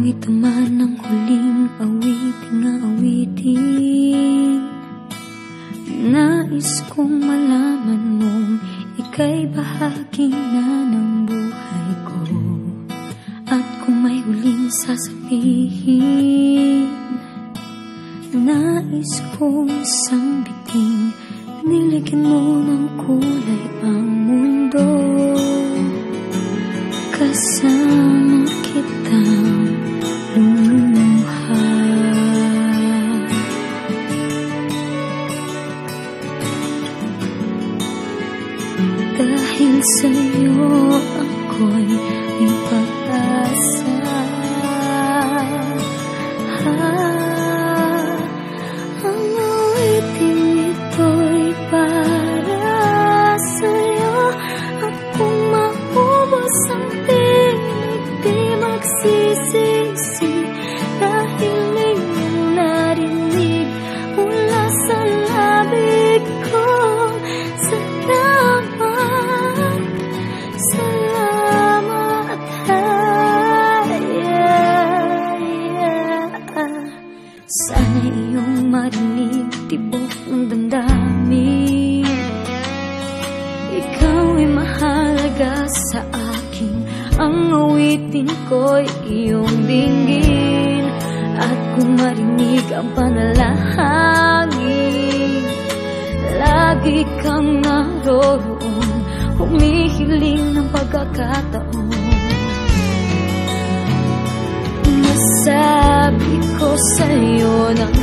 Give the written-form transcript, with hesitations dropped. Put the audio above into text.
ito man ang huling awiting nais kong malaman mong ika'y bahagi na ng buhay ko. At kung may huling sasabihin, nais kong sambitin, nilagyan mo ng kulay ang mundo. Kasama kitang lumuha. Dahil sa'yo ako'y may pag-asa. Ang awiting ito'y para sa'yo. At kung maubos ang tinig, di magsisisi. Dahil iyong narinig mula sa labig ko. Sana iyong marinig tibok ng damdamin. Ikaw ay mahalaga sa akin. Ang awitin ko'y iyong dinggin. At kung marinig ang panalangin, lagi kang naroon, humihiling ng pagkakataon. Masabi ko sa'yo ng